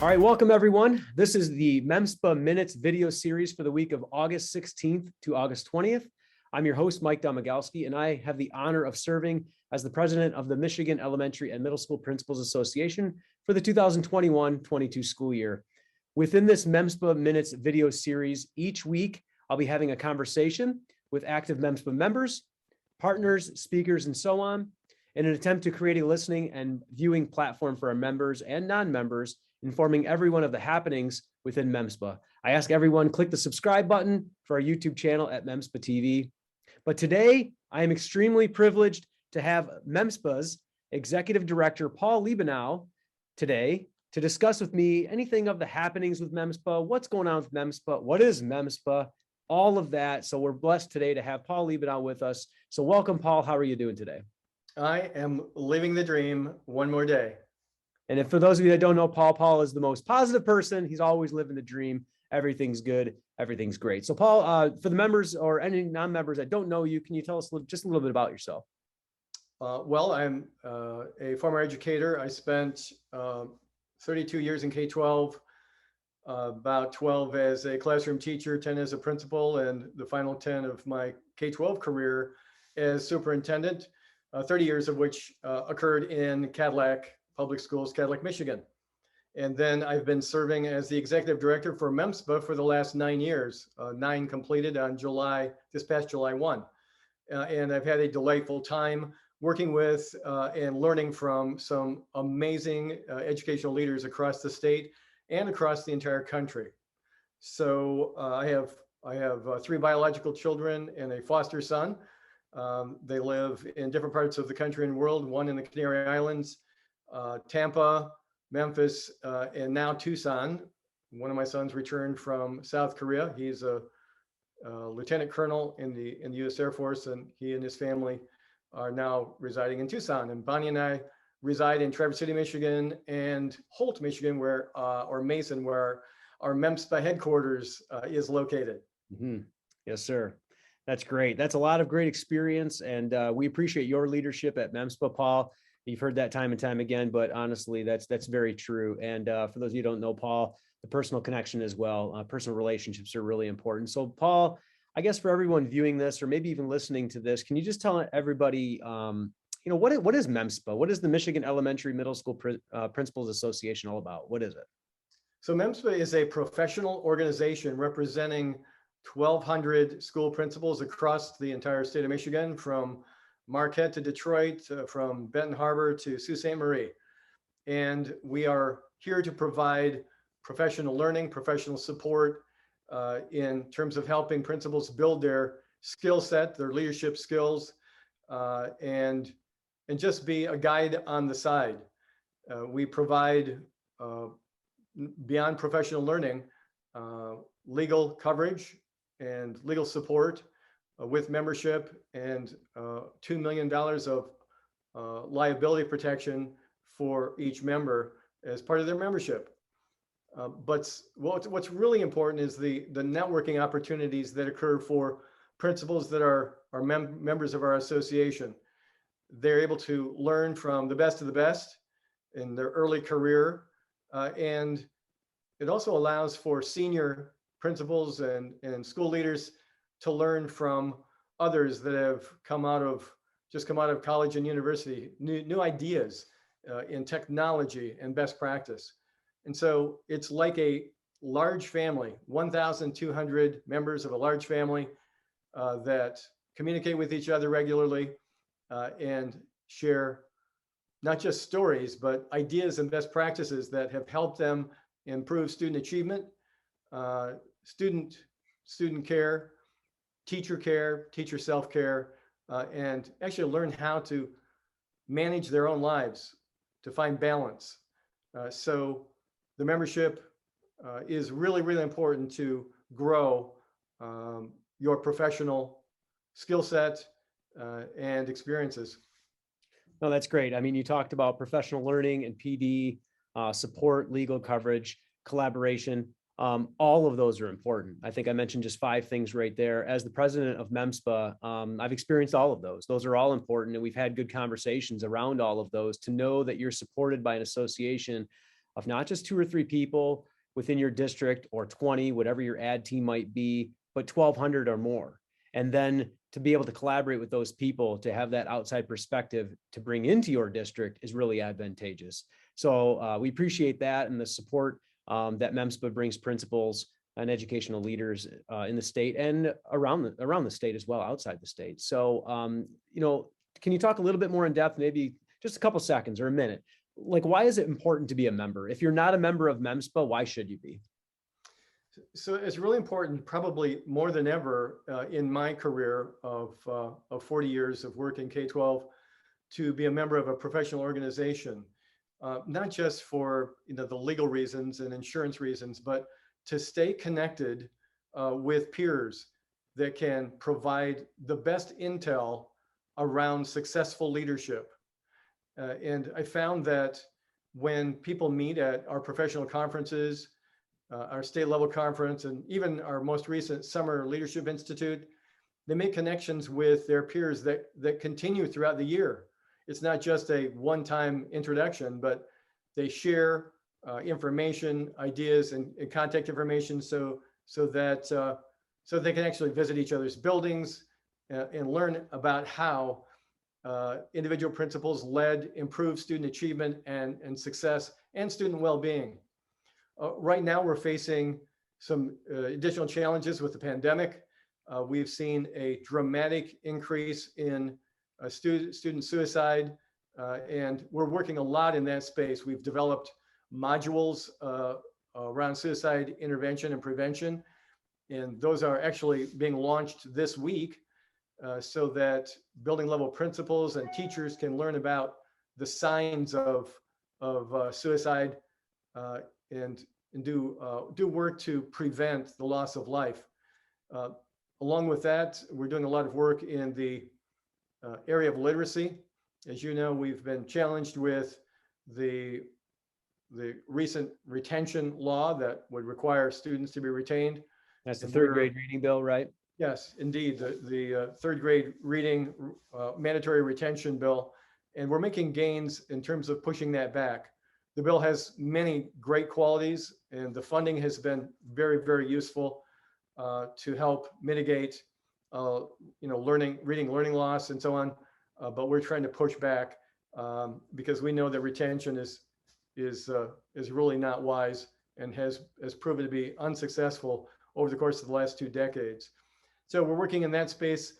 All right, welcome everyone. This is the MEMSPA Minutes video series for the week of August 16th to August 20th. I'm your host, Mike Domagalski, and I have the honor of serving as the president of the Michigan Elementary and Middle School Principals Association for the 2021-22 school year. Within this MEMSPA Minutes video series, each week I'll be having a conversation with active MEMSPA members, partners, speakers, and so on, in an attempt to create a listening and viewing platform for our members and non-members, informing everyone of the happenings within MEMSPA. I ask everyone, click the subscribe button for our YouTube channel at MEMSPA TV. But today, I am extremely privileged to have MEMSPA's Executive Director, Paul Liabenow, today to discuss with me anything of the happenings with MEMSPA, what's going on with MEMSPA, what is MEMSPA, all of that. So we're blessed today to have Paul Liabenow with us. So welcome, Paul. How are you doing today? I am living the dream one more day. And if for those of you that don't know Paul, Paul is the most positive person. He's always living the dream. Everything's good. Everything's great. So Paul, for the members or any non-members that don't know you, can you tell us just a little bit about yourself? Well, I'm a former educator. I spent 32 years in K-12, about 12 as a classroom teacher, 10 as a principal, and the final 10 of my K-12 career as superintendent, 30 years of which occurred in Cadillac Public Schools, Cadillac, Michigan. And then I've been serving as the executive director for MEMSPA for the last 9 years, 9 completed on this past July 1. And I've had a delightful time working with and learning from some amazing educational leaders across the state and across the entire country. So I have 3 biological children and a foster son. They live in different parts of the country and world, one in the Canary Islands, Tampa, Memphis, and now Tucson. One of my sons returned from South Korea. He's a lieutenant colonel in the U.S. Air Force, and he and his family are now residing in Tucson. And Bonnie and I reside in Traverse City, Michigan, and Holt, Michigan, or Mason, where our MEMSPA headquarters is located. Mm-hmm. Yes, sir. That's great. That's a lot of great experience, and we appreciate your leadership at MEMSPA, Paul. You've heard that time and time again, but honestly, that's very true. And for those of you who don't know Paul, the personal connection as well, personal relationships are really important. So Paul, I guess for everyone viewing this or maybe even listening to this, can you just tell everybody, what is MEMSPA? What is the Michigan Elementary Middle School Principals Association all about? What is it? So MEMSPA is a professional organization representing 1,200 school principals across the entire state of Michigan, from Marquette to Detroit, from Benton Harbor to Sault Ste. Marie. And we are here to provide professional learning, professional support in terms of helping principals build their skill set, their leadership skills, and just be a guide on the side. We provide, beyond professional learning, legal coverage and legal support with membership, and $2 million of liability protection for each member as part of their membership. But what's really important is the networking opportunities that occur for principals that are members of our association. They're able to learn from the best of the best in their early career, and it also allows for senior principals and school leaders to learn from others that have just come out of college and university, new ideas in technology and best practice. And so it's like a large family, 1,200 members of a large family that communicate with each other regularly and share not just stories, but ideas and best practices that have helped them improve student achievement, student care, teacher self-care, and actually learn how to manage their own lives, to find balance. So the membership is really, really important to grow your professional skill set and experiences. No, that's great. I mean, you talked about professional learning and PD, support, legal coverage, collaboration. All of those are important. I think I mentioned just 5 things right there. As the president of MEMSPA, I've experienced all of those. Those are all important, and we've had good conversations around all of those. To know that you're supported by an association of not just 2 or 3 people within your district or 20, whatever your ad team might be, but 1,200 or more. And then to be able to collaborate with those people, to have that outside perspective to bring into your district is really advantageous. So we appreciate that and the support that MEMSPA brings principals and educational leaders in the state and around the state as well, outside the state. So, can you talk a little bit more in depth, maybe just a couple seconds or a minute? Like, why is it important to be a member? If you're not a member of MEMSPA, why should you be? So it's really important, probably more than ever in my career of 40 years of work in K-12, to be a member of a professional organization, not just for the legal reasons and insurance reasons, but to stay connected with peers that can provide the best intel around successful leadership. And I found that when people meet at our professional conferences, our state level conference, and even our most recent Summer Leadership Institute, they make connections with their peers that continue throughout the year. It's not just a one-time introduction, but they share information, ideas, and contact information so that they can actually visit each other's buildings and learn about how individual principals led improved student achievement and success and student well-being. Right now, we're facing some additional challenges with the pandemic. We've seen a dramatic increase in student suicide, and we're working a lot in that space. We've developed modules around suicide intervention and prevention, and those are actually being launched this week so that building level principals and teachers can learn about the signs of suicide and do work to prevent the loss of life. Along with that, we're doing a lot of work in the area of literacy. As you know, we've been challenged with the recent retention law that would require students to be retained. That's the third grade reading bill, right? Yes, indeed, the third grade reading mandatory retention bill. And we're making gains in terms of pushing that back. The bill has many great qualities, and the funding has been very, very useful to help mitigate, reading learning loss and so on. But we're trying to push back because we know that retention is really not wise and has proven to be unsuccessful over the course of the last 2 decades. So we're working in that space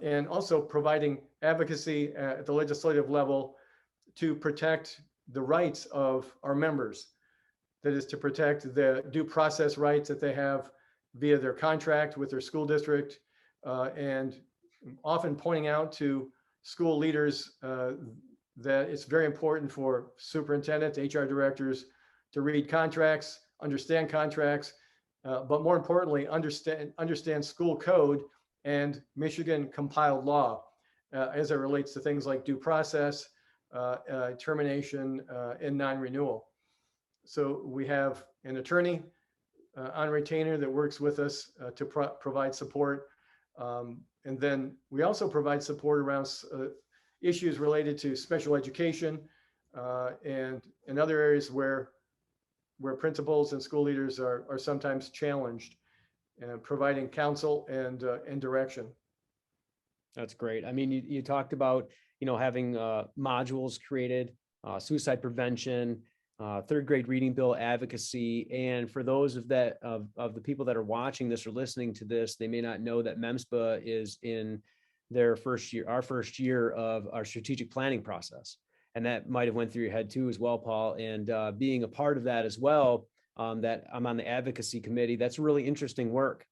and also providing advocacy at the legislative level to protect the rights of our members. That is, to protect the due process rights that they have via their contract with their school district, and often pointing out to school leaders that it's very important for superintendents, HR directors to read contracts, understand contracts, but more importantly, understand school code and Michigan compiled law as it relates to things like due process, termination, and non-renewal. So we have an attorney on retainer that works with us to provide support. And then we also provide support around issues related to special education and in other areas where principals and school leaders are sometimes challenged, and providing counsel and direction. That's great. I mean, you talked about, having modules created, suicide prevention, third grade reading bill advocacy. And for those of the people that are watching this or listening to this, they may not know that MEMSPA is in their first year, our first year of our strategic planning process. And that might have went through your head too as well, Paul. And being a part of that as well, that I'm on the advocacy committee, that's really interesting work.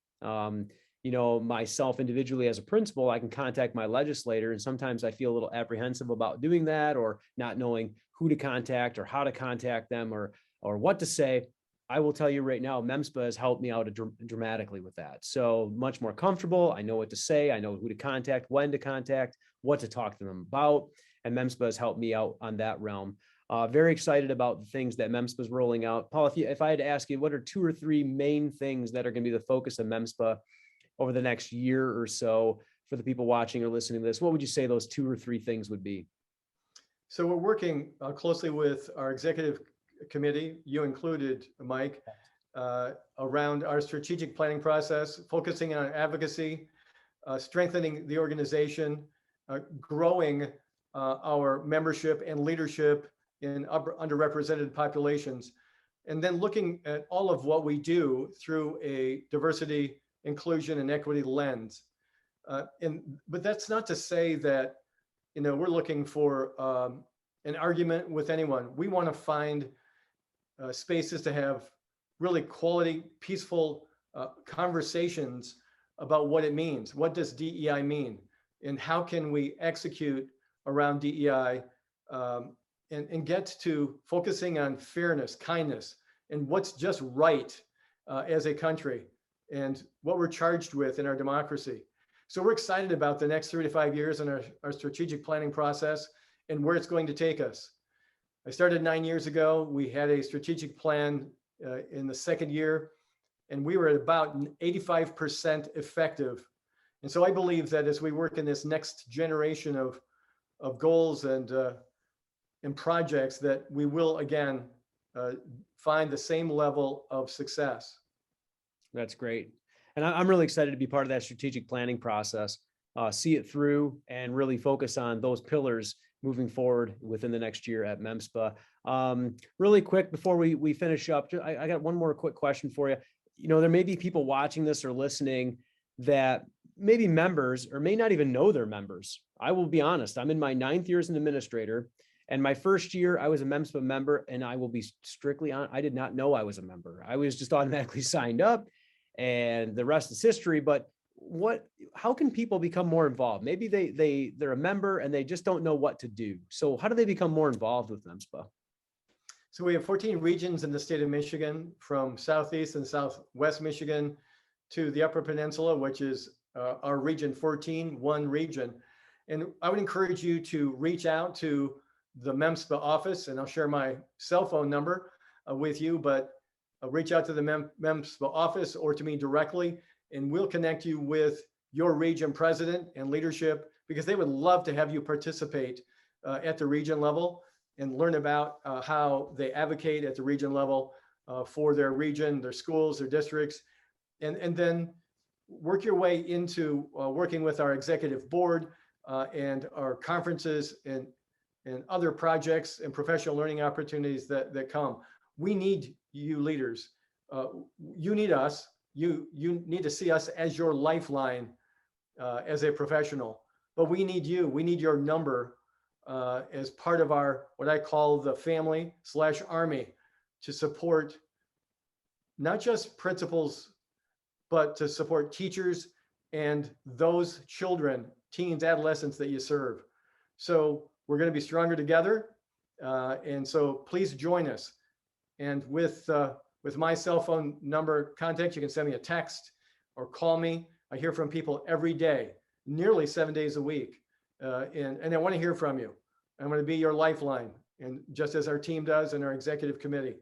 Myself individually as a principal, I can contact my legislator, and sometimes I feel a little apprehensive about doing that, or not knowing who to contact or how to contact them or what to say. I will tell you right now, MEMSPA has helped me out dramatically with that. So much more comfortable. I know what to say. I know who to contact, when to contact, what to talk to them about. And MEMSPA has helped me out on that realm. Very excited about the things that MEMSPA is rolling out. Paul, if I had to ask you, what are 2 or 3 main things that are going to be the focus of MEMSPA over the next year or so for the people watching or listening to this? What would you say those 2 or 3 things would be? So we're working closely with our executive committee, you included, Mike, around our strategic planning process, focusing on advocacy, strengthening the organization, growing our membership and leadership in underrepresented populations, and then looking at all of what we do through a diversity, inclusion, and equity lens. But that's not to say that, we're looking for an argument with anyone. We want to find spaces to have really quality, peaceful conversations about what it means. What does DEI mean? And how can we execute around DEI and get to focusing on fairness, kindness, and what's just right as a country and what we're charged with in our democracy. So we're excited about the next 3 to 5 years in our strategic planning process and where it's going to take us. I started 9 years ago. We had a strategic plan in the second year, and we were at about 85% effective. And so I believe that as we work in this next generation of goals and projects, that we will again find the same level of success. That's great. And I'm really excited to be part of that strategic planning process, see it through and really focus on those pillars moving forward within the next year at MEMSPA. Really quick before we finish up, I got one more quick question for you. There may be people watching this or listening that may be members or may not even know they're members. I will be honest, I'm in my 9th year as an administrator, and my first year I was a MEMSPA member, and I will be strictly on, I did not know I was a member. I was just automatically signed up, and the rest is history. But how can people become more involved? Maybe they're a member and they just don't know what to do. So how do they become more involved with MEMSPA? So we have 14 regions in the state of Michigan, from Southeast and Southwest Michigan to the Upper Peninsula, which is our region 14, one region. And I would encourage you to reach out to the MEMSPA office, and I'll share my cell phone number with you, but reach out to the MEMSPA office or to me directly, and we'll connect you with your region president and leadership, because they would love to have you participate at the region level and learn about how they advocate at the region level for their region, their schools, their districts, and then work your way into working with our executive board and our conferences and other projects and professional learning opportunities that come. We need you leaders. You need us. You need to see us as your lifeline as a professional, but we need you. We need your number as part of our, what I call the family/army, to support not just principals, but to support teachers and those children, teens, adolescents that you serve. So we're going to be stronger together. And so please join us. And with my cell phone number contact, you can send me a text or call me. I hear from people every day, nearly 7 days a week. And I want to hear from you. I'm going to be your lifeline, and just as our team does and our executive committee.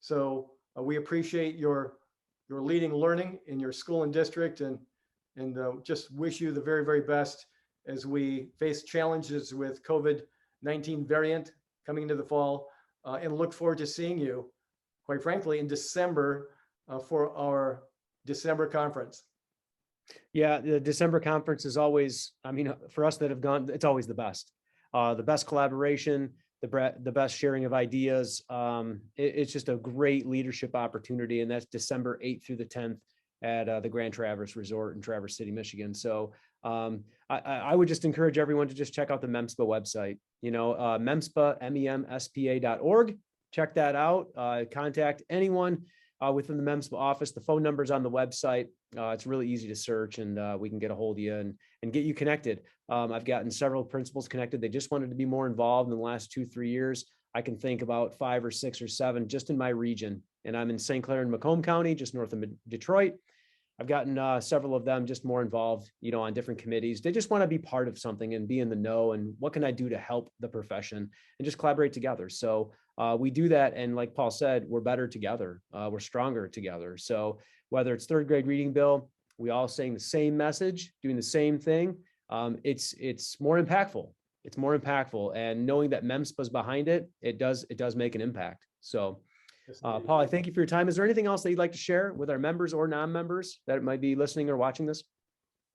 So we appreciate your leading learning in your school and district, and just wish you the very, very best as we face challenges with COVID-19 variant coming into the fall, and look forward to seeing you, quite frankly, in December for our December conference. Yeah, the December conference is always, for us that have gone, it's always the best collaboration, the best sharing of ideas. It's just a great leadership opportunity, and that's December 8th through the 10th at the Grand Traverse Resort in Traverse City, Michigan. So I would just encourage everyone to just check out the MEMSPA website, MEMSPA, MEMSPA.org. Check that out. Contact anyone within the MEMSPA office. The phone number's on the website. It's really easy to search, and we can get a hold of you and get you connected. I've gotten several principals connected. They just wanted to be more involved in the last 2-3 years. I can think about 5 or 6 or 7 just in my region. And I'm in St. Clair and Macomb County, just north of Detroit. I've gotten several of them just more involved, on different committees. They just want to be part of something and be in the know, and what can I do to help the profession, and just collaborate together. So we do that. And like Paul said, we're better together. We're stronger together. So whether it's 3rd grade reading bill, we all saying the same message, doing the same thing. It's more impactful. It's more impactful. And knowing that MEMSPA is behind it, it does make an impact. So, Yes, Paul, indeed. I thank you for your time. Is there anything else that you'd like to share with our members or non-members that might be listening or watching this?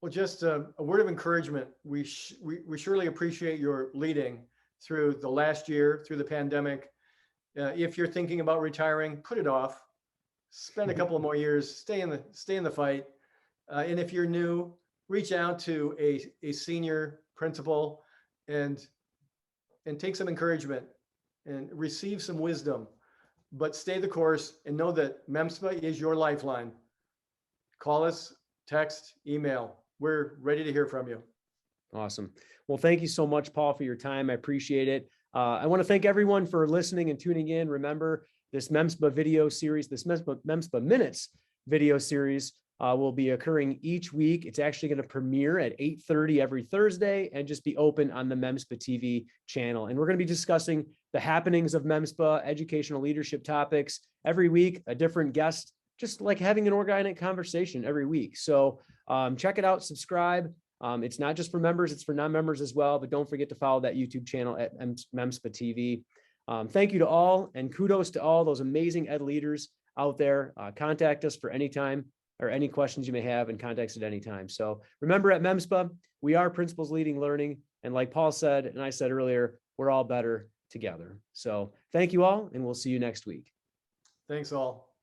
Well, just a word of encouragement. We surely appreciate your leading through the last year, through the pandemic. If you're thinking about retiring, put it off. Spend a couple of more years. Stay in the fight. And if you're new, reach out to a senior principal and take some encouragement and receive some wisdom. But stay the course and know that MEMSPA is your lifeline. Call us, text, email. We're ready to hear from you. Awesome. Well, thank you so much, Paul, for your time. I appreciate it. I want to thank everyone for listening and tuning in. Remember, this MEMSPA video series, this MEMSPA Minutes video series will be occurring each week. It's actually going to premiere at 8:30 every Thursday and just be open on the MEMSPA TV channel. And we're going to be discussing the happenings of MEMSPA, educational leadership topics every week, a different guest, just like having an organic conversation every week. So check it out, subscribe. It's not just for members, it's for non-members as well, but don't forget to follow that YouTube channel at MEMSPA TV. Thank you to all, and kudos to all those amazing ed leaders out there. Contact us for any time or any questions you may have, and contact us at any time. So remember, at MEMSPA, we are principals leading learning. And like Paul said, and I said earlier, we're all better together. So thank you all, and we'll see you next week. Thanks all.